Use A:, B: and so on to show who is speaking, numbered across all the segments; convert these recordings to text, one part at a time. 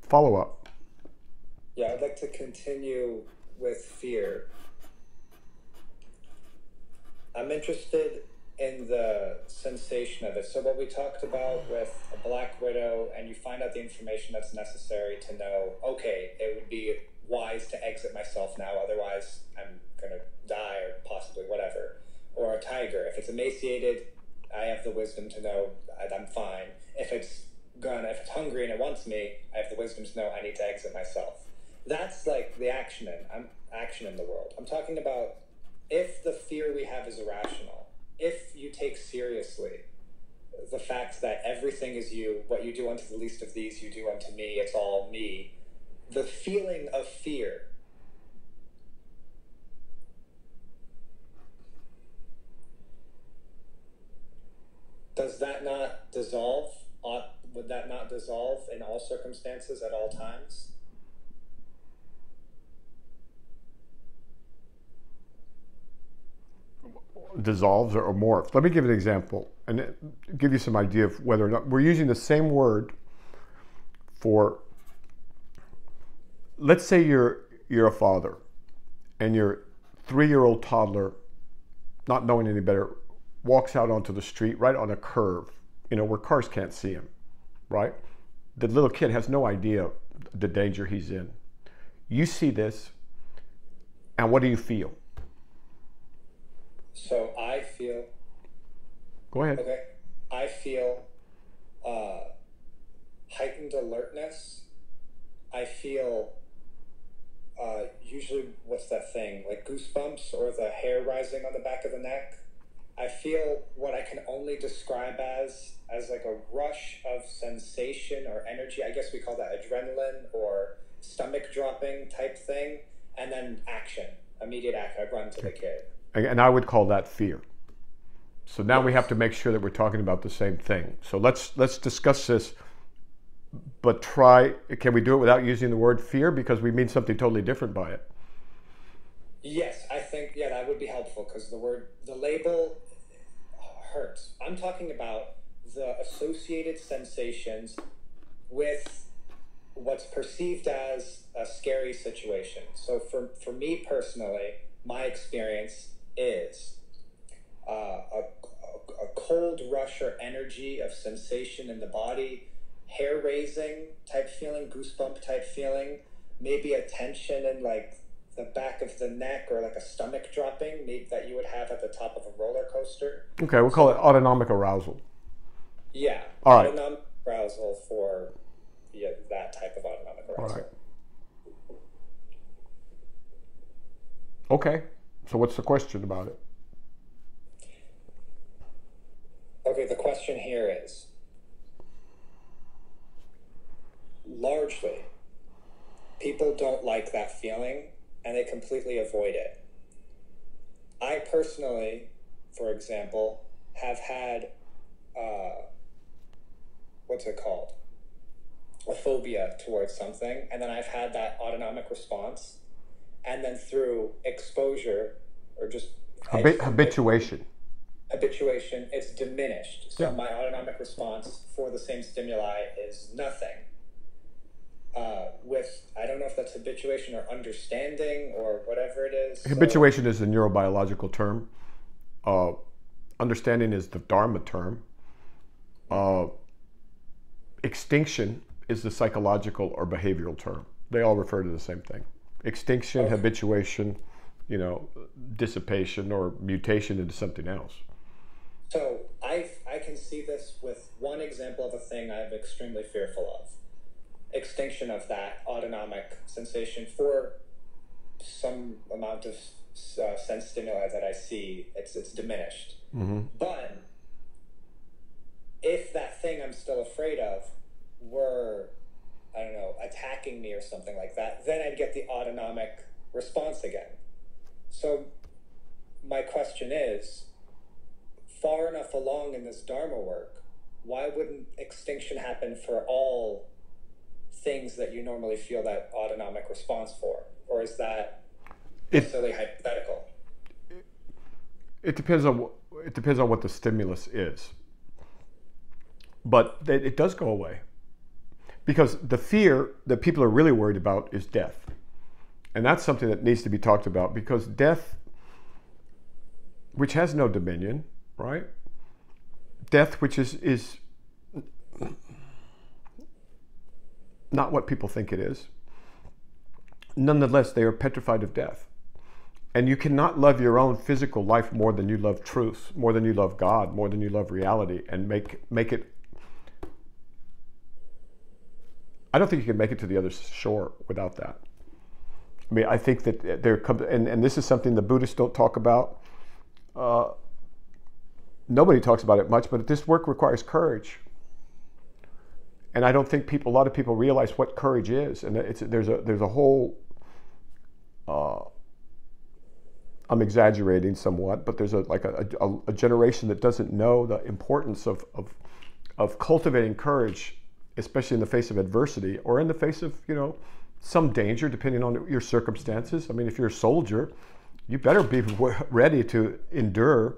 A: follow up.
B: Yeah, I'd like to continue with fear. I'm interested in the sensation of it. So what we talked about with a black widow, and you find out the information that's necessary to know, okay, it would be wise to exit myself now, otherwise I'm going to die or possibly whatever. Or a tiger, if it's emaciated, I have the wisdom to know I'm fine. If it's hungry and it wants me, I have the wisdom to know I need to exit myself. That's like the action in the world. I'm talking about if the fear we have is irrational, if you take seriously the fact that everything is you, what you do unto the least of these, you do unto me, it's all me, the feeling of fear, does that not dissolve? Would that not dissolve in all circumstances at all times?
A: Dissolves or morphs. Let me give you an example and give you some idea of whether or not we're using the same word for, let's say you're a father and your 3-year-old toddler, not knowing any better, walks out onto the street right on a curve, where cars can't see him, right? The little kid has no idea the danger he's in. You see this, and what do you feel?
B: So I feel...
A: Go ahead.
B: Okay. I feel heightened alertness. I feel usually, what's that thing? Like goosebumps or the hair rising on the back of the neck. I feel what I can only describe as like a rush of sensation or energy. I guess we call that adrenaline or stomach dropping type thing. And then action, immediate action. I run to the kid.
A: And I would call that fear. So now we have to make sure that we're talking about the same thing. So let's discuss this, but can we do it without using the word fear? Because we mean something totally different by it.
B: Yes, I think, yeah, that would be helpful because the label hurts. I'm talking about the associated sensations with what's perceived as a scary situation. So for me personally, my experience is a cold rush or energy of sensation in the body, hair raising type feeling, goosebump type feeling, maybe a tension in like the back of the neck or like a stomach dropping, maybe that you would have at the top of a roller coaster.
A: Okay, we'll call it autonomic arousal.
B: Yeah.
A: All right.
B: Autonomic arousal for that type of autonomic arousal.
A: All right. Okay, so what's the question about it?
B: Okay, the question here is, largely, people don't like that feeling and they completely avoid it. I personally, for example, have had, what's it called? A phobia towards something, and then I've had that autonomic response. And then through exposure or just
A: habituation,
B: it's diminished. So my autonomic response for the same stimuli is nothing. I don't know if that's habituation or understanding or whatever it is.
A: Habituation is a neurobiological term. Understanding is the Dharma term. Extinction is the psychological or behavioral term. They all refer to the same thing. Extinction, okay. Habituation, dissipation or mutation into something else.
B: So I can see this with one example of a thing I'm extremely fearful of. Extinction of that autonomic sensation for some amount of sense stimuli that I see, it's diminished. Mm-hmm. But if that thing I'm still afraid of were, I don't know, attacking me or something like that, then I'd get the autonomic response again. So my question is, far enough along in this Dharma work, why wouldn't extinction happen for all things that you normally feel that autonomic response for? Or is that necessarily hypothetical?
A: It depends on what the stimulus is. But it does go away. Because the fear that people are really worried about is death. And that's something that needs to be talked about, because death, which has no dominion, right? Death, which is not what people think it is. Nonetheless, they are petrified of death. And you cannot love your own physical life more than you love truth, more than you love God, more than you love reality, and make it. I don't think you can make it to the other shore without that. I mean, I think that there comes, and this is something the Buddhists don't talk about. Nobody talks about it much, but this work requires courage. And I don't think a lot of people realize what courage is. And there's a whole, I'm exaggerating somewhat, but there's a generation that doesn't know the importance of cultivating courage, especially in the face of adversity or in the face of, some danger, depending on your circumstances. I mean, if you're a soldier, you better be ready to endure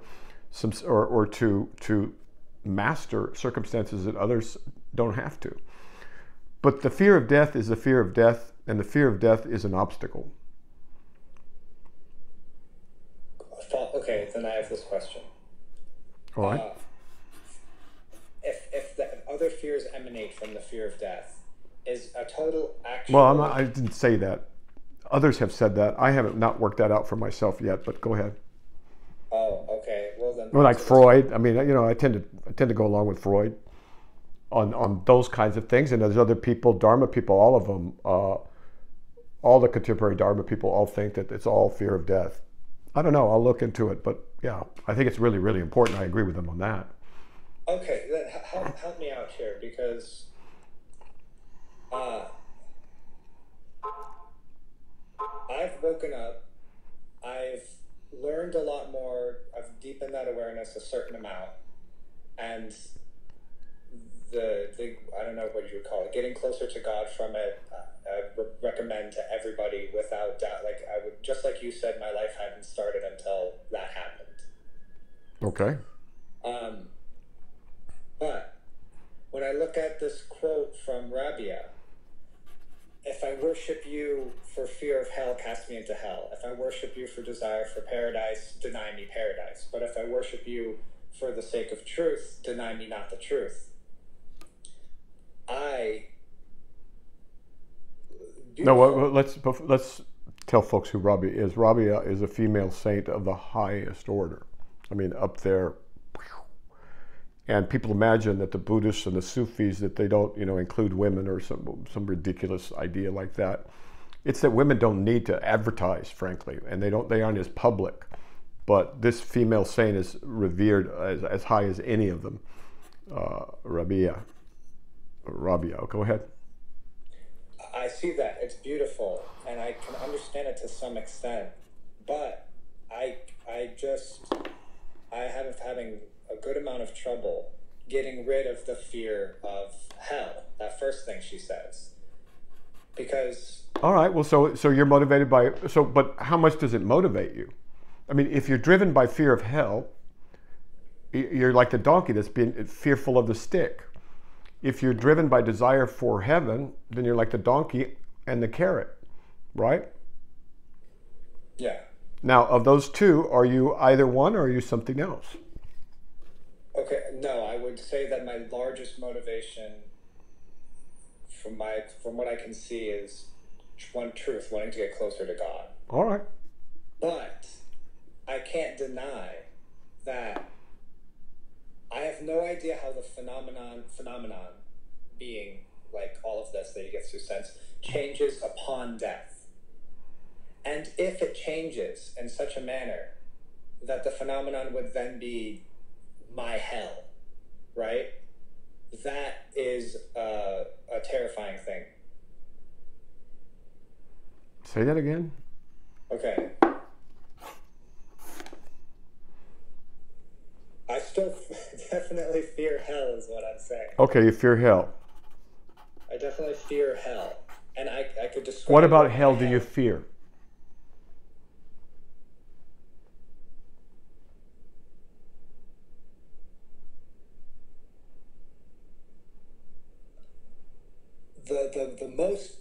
A: some, or to master circumstances that others don't have to. But the fear of death is the fear of death, and the fear of death is an obstacle.
B: Okay, then I have this question.
A: All right.
B: If the other fears emanate from the fear of death, is a total action...
A: Well, I didn't say that. Others have said that. I haven't not worked that out for myself yet, but go ahead.
B: Oh, okay. Well, then...
A: Well, like Freud. I mean, I tend to go along with Freud on those kinds of things. And there's other people, Dharma people, all of them, all the contemporary Dharma people all think that it's all fear of death. I don't know. I'll look into it. But yeah, I think it's really, really important. I agree with them on that.
B: Okay, then help me out here, because I've woken up, I've learned a lot more, I've deepened that awareness a certain amount, and the I don't know what you would call it, getting closer to God from it, I would recommend to everybody without doubt. Like, I would, just like you said, my life hadn't started until that happened.
A: Okay.
B: But when I look at this quote from Rabia, if I worship you for fear of hell, cast me into hell. If I worship you for desire for paradise, deny me paradise. But if I worship you for the sake of truth, deny me not the truth.
A: Let's tell folks who Rabia is. Rabia is a female saint of the highest order. I mean, up there. And people imagine that the Buddhists and the Sufis, that they don't, include women, or some ridiculous idea like that. It's that women don't need to advertise, frankly, and they aren't as public. But this female saint is revered as high as any of them. Rabia, go ahead.
B: I see that. It's beautiful, and I can understand it to some extent. But I have having a good amount of trouble getting rid of the fear of hell. That first thing she says. Because...
A: All right, well, so you're motivated by... but how much does it motivate you? I mean, if you're driven by fear of hell, you're like the donkey that's being fearful of the stick. If you're driven by desire for heaven, then you're like the donkey and the carrot, right?
B: Yeah.
A: Now, of those two, are you either one, or are you something else?
B: Okay, no, I would say that my largest motivation from what I can see is one truth, wanting to get closer to God.
A: All right.
B: But I can't deny that I have no idea how the phenomenon being like all of this that he gets through sense changes upon death. And if it changes in such a manner that the phenomenon would then be my hell, right? That is a terrifying thing.
A: Say that again.
B: Okay. I still definitely fear hell, is what I'm saying.
A: Okay, you fear hell.
B: I definitely fear hell. And I could describe...
A: What about hell do you fear?
B: most,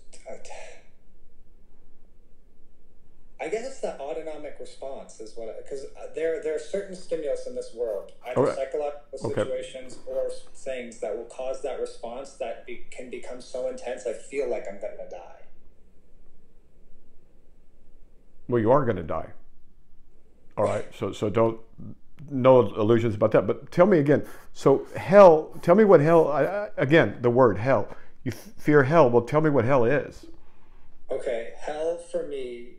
B: I guess it's the autonomic response is what, because there are certain stimulus in this world, either psychological situations or things that will cause that response that can become so intense I feel like I'm going to die.
A: Well, you are going to die. All right, so don't, no illusions about that. But tell me again, so hell, tell me what hell, again, the word hell. You fear hell, well, tell me what hell is.
B: Okay, hell for me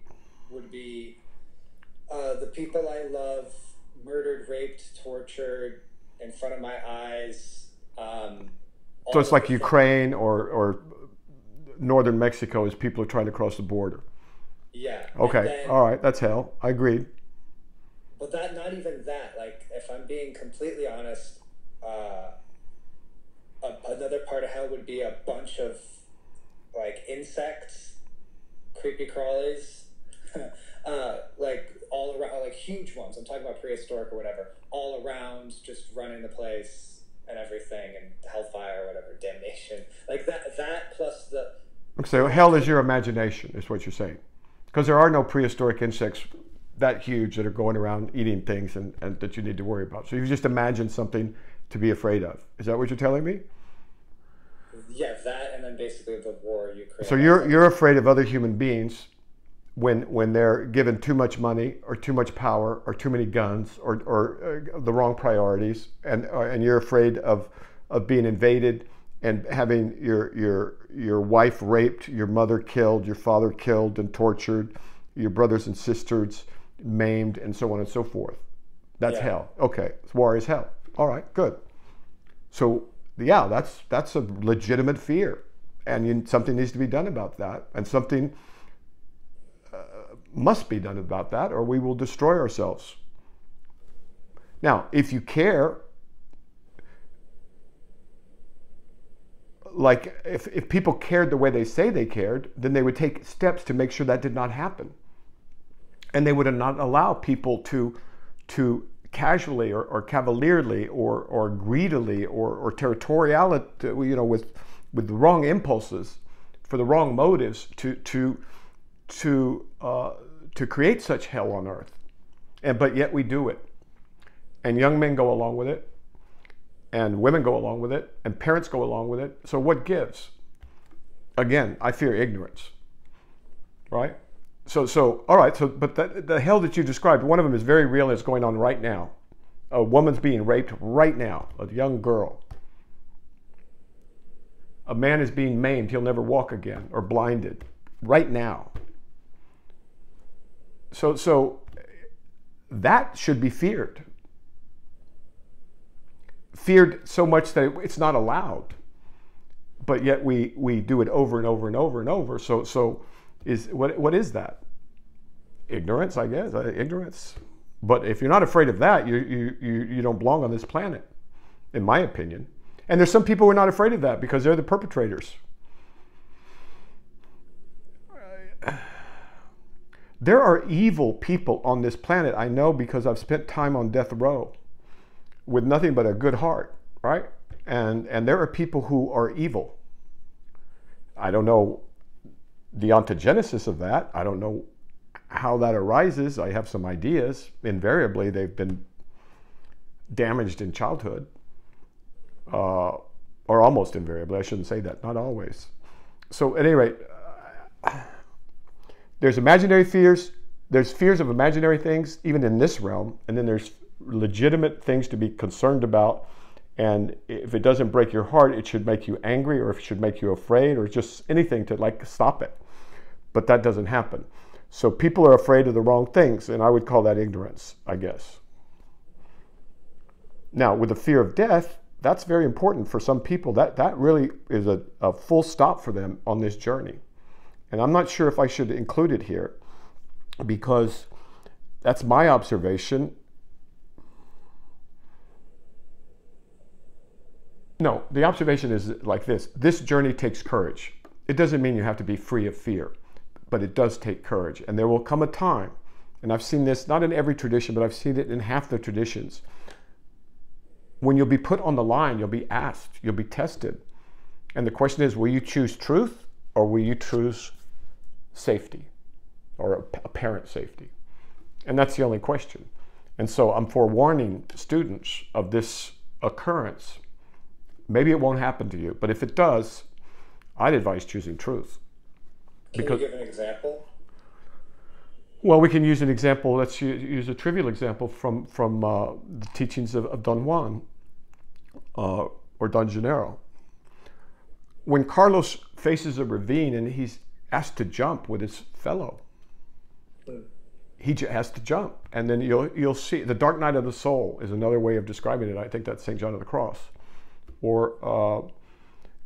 B: would be the people I love murdered, raped, tortured in front of my eyes.
A: So it's like Ukraine or northern Mexico as people are trying to cross the border.
B: Yeah.
A: Okay,
B: then,
A: all right, that's hell. I agreed.
B: But that, not even that. Like, if I'm being completely honest, another part of hell would be a bunch of, like, insects, creepy crawlies, like, all around, like, huge ones. I'm talking about prehistoric or whatever. All around, just running the place and everything, and hellfire or whatever, damnation. Like, that plus the...
A: So hell is your imagination, is what you're saying. Because there are no prehistoric insects that huge that are going around eating things and that you need to worry about. So you just imagine something to be afraid of. Is that what you're telling me?
B: Yeah, that, and then basically the war you create.
A: So you're afraid of other human beings when they're given too much money or too much power or too many guns or the wrong priorities, and you're afraid of being invaded and having your wife raped, your mother killed, your father killed and tortured, your brothers and sisters maimed, and so on and so forth. That's hell. Okay, war is hell. All right, good. So yeah, that's a legitimate fear, and something needs to be done about that, and something must be done about that, or we will destroy ourselves. Now, if you care, like if people cared the way they say they cared, then they would take steps to make sure that did not happen. And they would not allow people to casually or cavalierly or greedily or territorially, with the wrong impulses for the wrong motives to create such hell on earth. But yet we do it. And young men go along with it, and women go along with it, and parents go along with it. So what gives? Again, I fear ignorance, right? So all right, but the hell that you described, one of them is very real and it's going on right now. A woman's being raped right now, a young girl. A man is being maimed, he'll never walk again, or blinded, right now. So that should be feared. Feared so much that it's not allowed. But yet we do it over and over and over and over. So what is that? Ignorance, I guess. Ignorance. But if you're not afraid of that, you don't belong on this planet, in my opinion. And there's some people who are not afraid of that because they're the perpetrators. There are evil people on this planet, I know, because I've spent time on death row with nothing but a good heart, right? And there are people who are evil. I don't know the ontogenesis of that. I don't know how that arises. I have some ideas. Invariably, they've been damaged in childhood, or almost invariably. I shouldn't say that, not always. So at any rate, there's imaginary fears. There's fears of imaginary things, even in this realm, and then there's legitimate things to be concerned about. And if it doesn't break your heart, it should make you angry, or it should make you afraid, or just anything to like stop it. But that doesn't happen. So people are afraid of the wrong things, and I would call that ignorance, I guess. Now, with the fear of death, that's very important for some people. That really is a full stop for them on this journey. And I'm not sure if I should include it here, because that's my observation. No, the observation is like this. This journey takes courage. It doesn't mean you have to be free of fear, but it does take courage. And there will come a time, and I've seen this not in every tradition, but I've seen it in half the traditions, when you'll be put on the line, you'll be asked, you'll be tested. And the question is, will you choose truth or will you choose safety or apparent safety? And that's the only question. And so I'm forewarning students of this occurrence. Maybe it won't happen to you, but if it does, I'd advise choosing truth.
B: Can you give an example?
A: Well, we can use an example. Let's use a trivial example from the teachings of Don Juan or Don Gennaro. When Carlos faces a ravine and he's asked to jump with his fellow, he has to jump, and then you'll see the dark night of the soul is another way of describing it. I think that's St. John of the Cross, or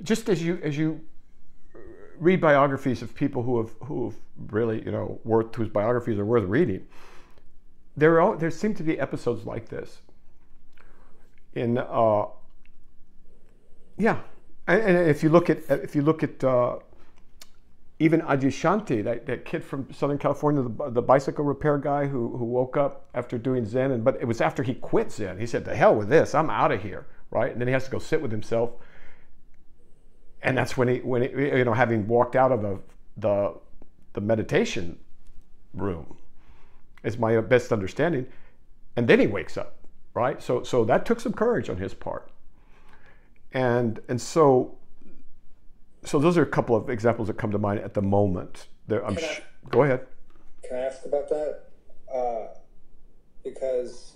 A: just as you read biographies of people who've really whose biographies are worth reading. There seem to be episodes like this. And if you look at even Adyashanti, that kid from Southern California, the bicycle repair guy who woke up after doing Zen, but it was after he quit Zen. He said, "The hell with this, I'm out of here," right? And then he has to go sit with himself. And that's when he having walked out of the meditation room, is my best understanding, and then he wakes up, right? So that took some courage on his part, and so those are a couple of examples that come to mind at the moment. Go ahead.
B: Can I ask about that? Because